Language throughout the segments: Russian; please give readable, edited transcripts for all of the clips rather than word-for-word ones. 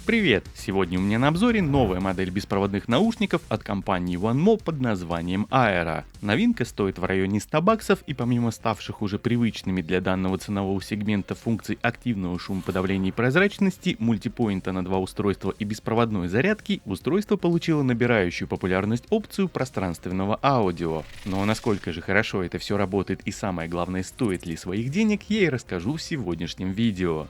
Привет! Сегодня у меня на обзоре новая модель беспроводных наушников от компании OneMo под названием Aera. Новинка стоит в районе 100 баксов, и помимо ставших уже привычными для данного ценового сегмента функций активного шумоподавления и прозрачности, мультипоинта на два устройства и беспроводной зарядки, устройство получило набирающую популярность опцию пространственного аудио. Но насколько же хорошо это все работает и самое главное, стоит ли своих денег, я и расскажу в сегодняшнем видео.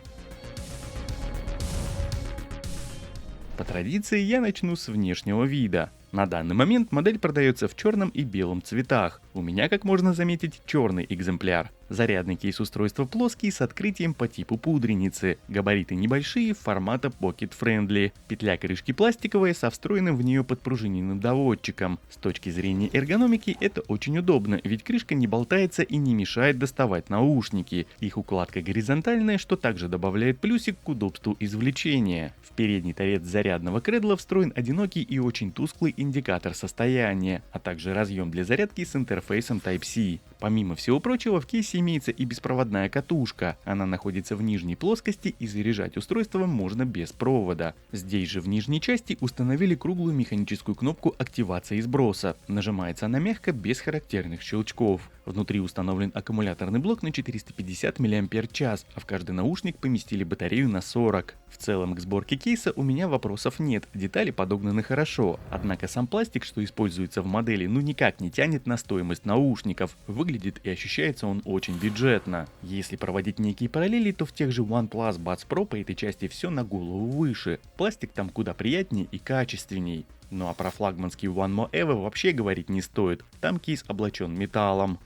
По традиции я начну с внешнего вида. На данный момент модель продается в черном и белом цветах. У меня, как можно заметить, черный экземпляр. Зарядный кейс устройства плоский с открытием по типу пудреницы. Габариты небольшие, формата Pocket Friendly. Петля крышки пластиковая со встроенным в нее подпружиненным доводчиком. С точки зрения эргономики это очень удобно, ведь крышка не болтается и не мешает доставать наушники. Их укладка горизонтальная, что также добавляет плюсик к удобству извлечения. В передний торец зарядного кредла встроен одинокий и очень тусклый индикатор состояния, а также разъем для зарядки с интерфейсом Type-C. Помимо всего прочего, в кейсе имеется и беспроводная катушка. Она находится в нижней плоскости, и заряжать устройство можно без провода. Здесь же в нижней части установили круглую механическую кнопку активации и сброса. Нажимается она мягко, без характерных щелчков. Внутри установлен аккумуляторный блок на 450 мАч, а в каждый наушник поместили батарею на 40. В целом к сборке кейса у меня вопросов нет, детали подогнаны хорошо. Однако сам пластик, что используется в модели, никак не тянет на стоимость наушников. Выглядит и ощущается он очень бюджетно. Если проводить некие параллели, то в тех же OnePlus Buds Pro по этой части все на голову выше. Пластик там куда приятнее и качественней. Ну а про флагманский OneMo Evo вообще говорить не стоит, там кейс облачен металлом.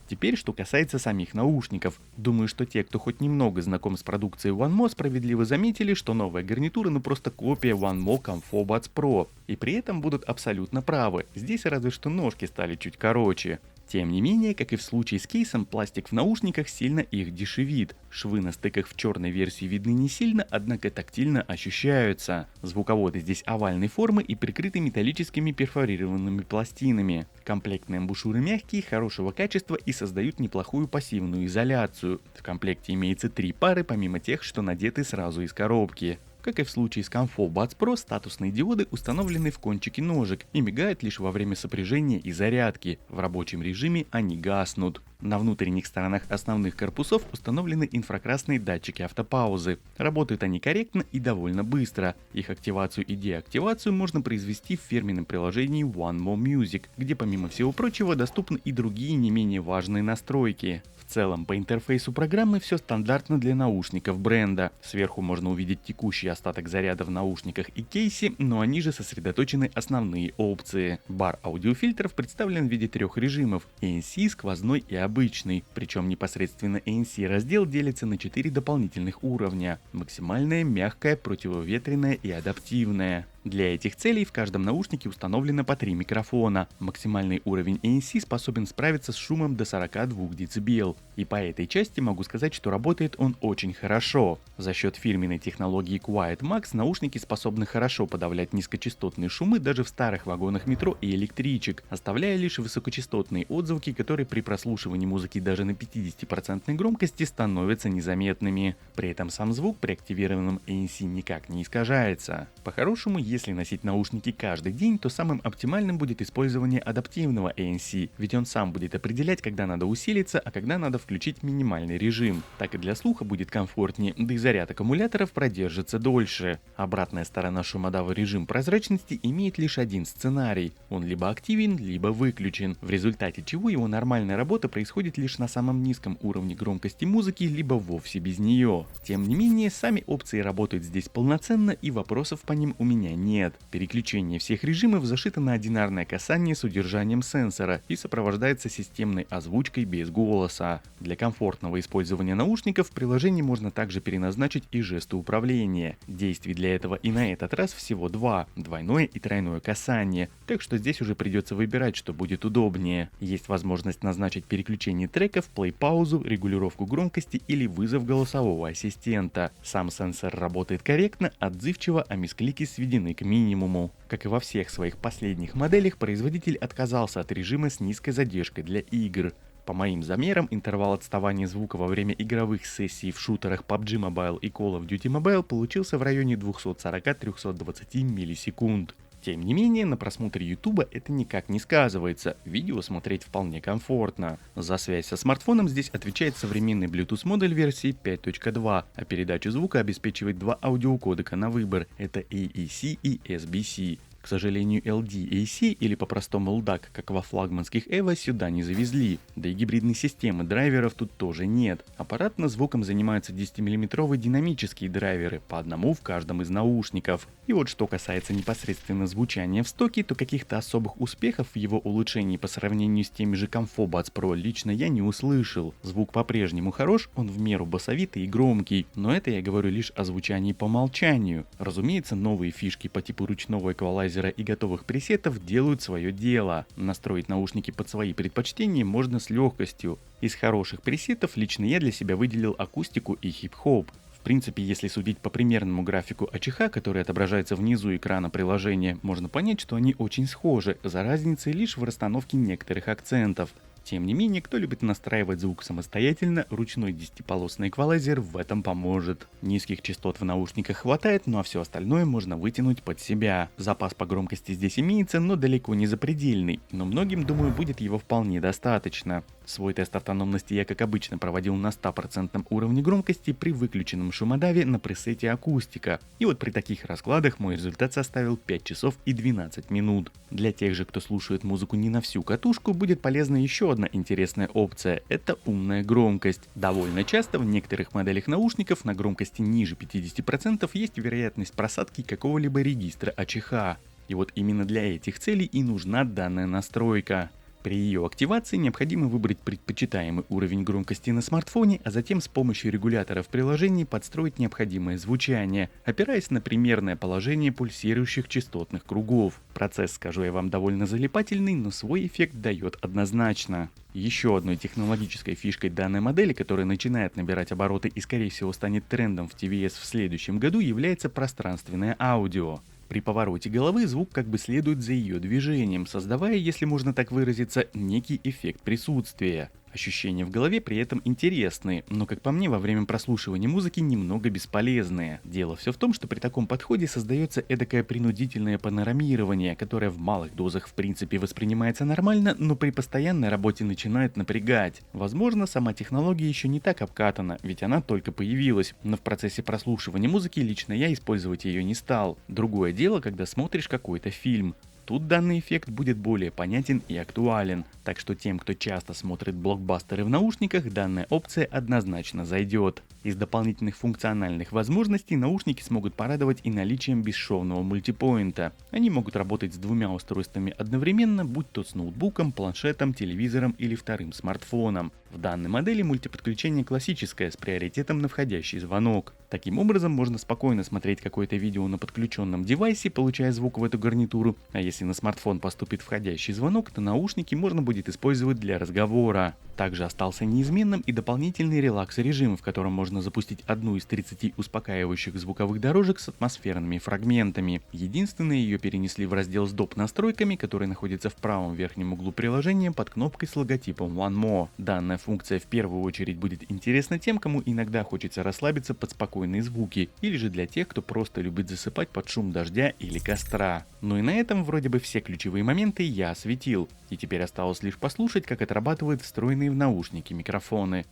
Теперь, что касается самих наушников. Думаю, что те, кто хоть немного знаком с продукцией OneMo, справедливо заметили, что новая гарнитура просто копия OneMo Comfort Buds Pro. И при этом будут абсолютно правы, здесь разве что ножки стали чуть короче. Тем не менее, как и в случае с кейсом, пластик в наушниках сильно их дешевит. Швы на стыках в черной версии видны не сильно, однако тактильно ощущаются. Звуководы здесь овальной формы и прикрыты металлическими перфорированными пластинами. Комплектные амбушюры мягкие, хорошего качества и создают неплохую пассивную изоляцию. В комплекте имеется 3 пары, помимо тех, что надеты сразу из коробки. Как и в случае с Comfort Buds Pro, статусные диоды установлены в кончике ножек и мигают лишь во время сопряжения и зарядки. В рабочем режиме они гаснут. На внутренних сторонах основных корпусов установлены инфракрасные датчики автопаузы. Работают они корректно и довольно быстро. Их активацию и деактивацию можно произвести в фирменном приложении OneMo Music, где помимо всего прочего доступны и другие не менее важные настройки. В целом, по интерфейсу программы все стандартно для наушников бренда. Сверху можно увидеть текущий остаток заряда в наушниках и кейсе, но они же сосредоточены основные опции. Бар аудиофильтров представлен в виде 3 режимов: ANC, сквозной и обычный. Причем непосредственно ANC раздел делится на 4 дополнительных уровня: максимальное, мягкое, противоветренное и адаптивное. Для этих целей в каждом наушнике установлено по 3 микрофона. Максимальный уровень ANC способен справиться с шумом до 42 дБ. И по этой части могу сказать, что работает он очень хорошо. За счет фирменной технологии Quiet Max наушники способны хорошо подавлять низкочастотные шумы даже в старых вагонах метро и электричек, оставляя лишь высокочастотные отзвуки, которые при прослушивании музыки даже на 50% громкости становятся незаметными. При этом сам звук при активированном ANC никак не искажается. По-хорошему, если носить наушники каждый день, то самым оптимальным будет использование адаптивного ANC, ведь он сам будет определять, когда надо усилиться, а когда надо включить минимальный режим. Так и для слуха будет комфортнее, да и заряд аккумуляторов продержится дольше. Обратная сторона шумодава режим прозрачности имеет лишь один сценарий. Он либо активен, либо выключен, в результате чего его нормальная работа происходит лишь на самом низком уровне громкости музыки, либо вовсе без нее. Тем не менее, сами опции работают здесь полноценно, и вопросов по ним у меня нет. Переключение всех режимов зашито на одинарное касание с удержанием сенсора и сопровождается системной озвучкой без голоса. Для комфортного использования наушников в приложении можно также переназначить и жесты управления. Действий для этого и на этот раз всего 2: двойное и тройное касание, так что здесь уже придется выбирать, что будет удобнее. Есть возможность назначить переключение треков, плей-паузу, регулировку громкости или вызов голосового ассистента. Сам сенсор работает корректно, отзывчиво, а мисклики сведены к минимуму. Как и во всех своих последних моделях, производитель отказался от режима с низкой задержкой для игр. По моим замерам, интервал отставания звука во время игровых сессий в шутерах PUBG Mobile и Call of Duty Mobile получился в районе 240-320 миллисекунд. Тем не менее, на просмотре YouTube это никак не сказывается, видео смотреть вполне комфортно. За связь со смартфоном здесь отвечает современный Bluetooth модуль версии 5.2, а передачу звука обеспечивает два аудиокодека на выбор, это AAC и SBC. К сожалению, LDAC или по-простому LDAC, как во флагманских EVO, сюда не завезли, да и гибридной системы драйверов тут тоже нет. Аппаратно звуком занимаются 10-мм динамические драйверы, по одному в каждом из наушников. И вот что касается непосредственно звучания в стоке, то каких-то особых успехов в его улучшении по сравнению с теми же Comfo Buds Pro лично я не услышал. Звук по-прежнему хорош, он в меру басовитый и громкий, но это я говорю лишь о звучании по умолчанию. Разумеется, новые фишки по типу ручного эквалайзера и готовых пресетов делают свое дело. Настроить наушники под свои предпочтения можно с легкостью. Из хороших пресетов лично я для себя выделил акустику и хип-хоп. В принципе, если судить по примерному графику АЧХ, который отображается внизу экрана приложения, можно понять, что они очень схожи, за разницей лишь в расстановке некоторых акцентов. Тем не менее, кто любит настраивать звук самостоятельно, ручной 10-полосный эквалайзер в этом поможет. Низких частот в наушниках хватает, ну а все остальное можно вытянуть под себя. Запас по громкости здесь имеется, но далеко не запредельный, но многим, думаю, будет его вполне достаточно. Свой тест автономности я, как обычно, проводил на 100% уровне громкости при выключенном шумодаве на пресете акустика. И вот при таких раскладах мой результат составил 5 часов и 12 минут. Для тех же, кто слушает музыку не на всю катушку, будет полезна еще одна интересная опция – это умная громкость. Довольно часто в некоторых моделях наушников на громкости ниже 50% есть вероятность просадки какого-либо регистра АЧХ. И вот именно для этих целей и нужна данная настройка. При ее активации необходимо выбрать предпочитаемый уровень громкости на смартфоне, а затем с помощью регулятора в приложении подстроить необходимое звучание, опираясь на примерное положение пульсирующих частотных кругов. Процесс, скажу я вам, довольно залипательный, но свой эффект дает однозначно. Еще одной технологической фишкой данной модели, которая начинает набирать обороты и скорее всего станет трендом в TVS в следующем году, является пространственное аудио. При повороте головы звук как бы следует за ее движением, создавая, если можно так выразиться, некий эффект присутствия. Ощущения в голове при этом интересные, но, как по мне, во время прослушивания музыки немного бесполезные. Дело все в том, что при таком подходе создается эдакое принудительное панорамирование, которое в малых дозах в принципе воспринимается нормально, но при постоянной работе начинает напрягать. Возможно, сама технология еще не так обкатана, ведь она только появилась, но в процессе прослушивания музыки лично я использовать ее не стал. Другое дело, когда смотришь какой-то фильм. Тут данный эффект будет более понятен и актуален, так что тем, кто часто смотрит блокбастеры в наушниках, данная опция однозначно зайдет. Из дополнительных функциональных возможностей наушники смогут порадовать и наличием бесшовного мультипоинта. Они могут работать с двумя устройствами одновременно, будь то с ноутбуком, планшетом, телевизором или вторым смартфоном. В данной модели мультиподключение классическое с приоритетом на входящий звонок. Таким образом, можно спокойно смотреть какое-то видео на подключенном девайсе, получая звук в эту гарнитуру, а если на смартфон поступит входящий звонок, то наушники можно будет использовать для разговора. Также остался неизменным и дополнительный релакс-режим, в котором можно запустить одну из 30 успокаивающих звуковых дорожек с атмосферными фрагментами. Единственное, ее перенесли в раздел с доп. Настройками, который находится в правом верхнем углу приложения под кнопкой с логотипом One More. Данная функция в первую очередь будет интересна тем, кому иногда хочется расслабиться под спокойные звуки, или же для тех, кто просто любит засыпать под шум дождя или костра. Ну и на этом вроде бы все ключевые моменты я осветил, и теперь осталось лишь послушать, как отрабатывают встроенные в наушники микрофоны.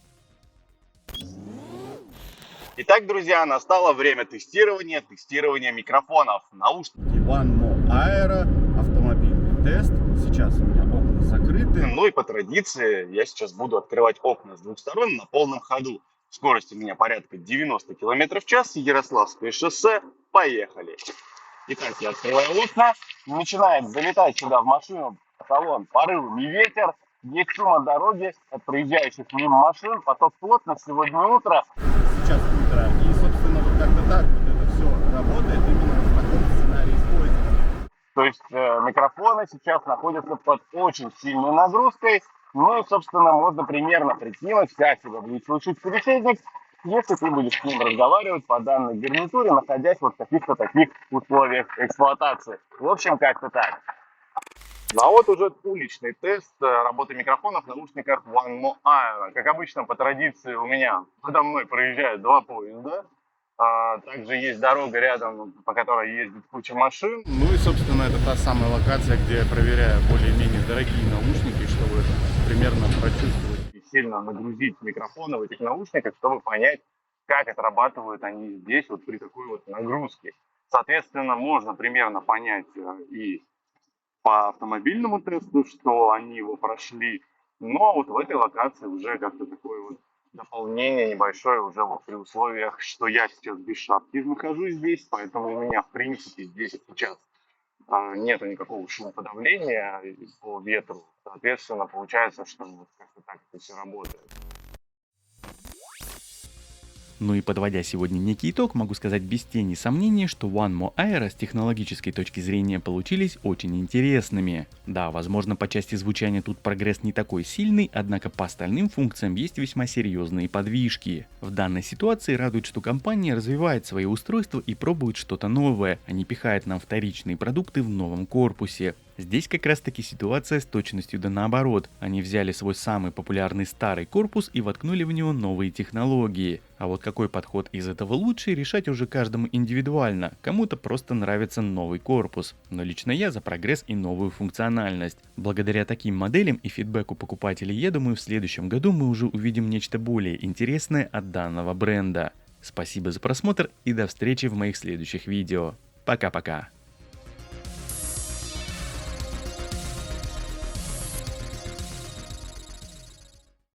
Итак, друзья, настало время тестирования микрофонов. Наушники One More Aero, автомобильный тест. Сейчас у меня окна закрыты. Ну и по традиции я сейчас буду открывать окна с двух сторон на полном ходу. Скорость у меня порядка 90 км в час, Ярославское шоссе. Поехали! Итак, я открываю окна. Начинает залетать сюда в машину, в салон порывами ветер. Есть шум от дороги, от проезжающих мимо машин. Поток плотно, сегодня утро. Сейчас утро. И, собственно, вот как-то так вот это все работает именно в таком сценарии использования. То есть микрофоны сейчас находятся под очень сильной нагрузкой. Ну и, собственно, можно примерно прикинуть, как себя будет слышать собеседник, если ты будешь с ним разговаривать по данной гарнитуре, находясь вот в каких-то таких условиях эксплуатации. В общем, как-то так. Ну а вот уже уличный тест работы микрофонов в наушниках OneMo Aero. Как обычно, по традиции у меня подо мной проезжают два поезда. Также есть дорога рядом, по которой ездит куча машин. Ну и, собственно, это та самая локация, где я проверяю более-менее дорогие наушники, чтобы примерно прочувствовать. И сильно нагрузить микрофоны в этих наушниках, чтобы понять, как отрабатывают они здесь вот при такой вот нагрузке. Соответственно, можно примерно понять и по автомобильному тесту, что они его прошли, но вот в этой локации уже как-то такое вот дополнение небольшое уже вот при условиях, что я сейчас без шапки нахожусь здесь, поэтому у меня в принципе здесь сейчас нету никакого шумоподавления по ветру. Соответственно, получается, что вот как-то так это все работает. Ну и подводя сегодня некий итог, могу сказать без тени сомнений, что OneMo Aero с технологической точки зрения получились очень интересными. Да, возможно, по части звучания тут прогресс не такой сильный, однако по остальным функциям есть весьма серьезные подвижки. В данной ситуации радует, что компания развивает свои устройства и пробует что-то новое, а не пихает нам вторичные продукты в новом корпусе. Здесь как раз таки ситуация с точностью да наоборот. Они взяли свой самый популярный старый корпус и воткнули в него новые технологии. А вот какой подход из этого лучше, решать уже каждому индивидуально. Кому-то просто нравится новый корпус. Но лично я за прогресс и новую функциональность. Благодаря таким моделям и фидбэку покупателей, я думаю, в следующем году мы уже увидим нечто более интересное от данного бренда. Спасибо за просмотр и до встречи в моих следующих видео. Пока-пока.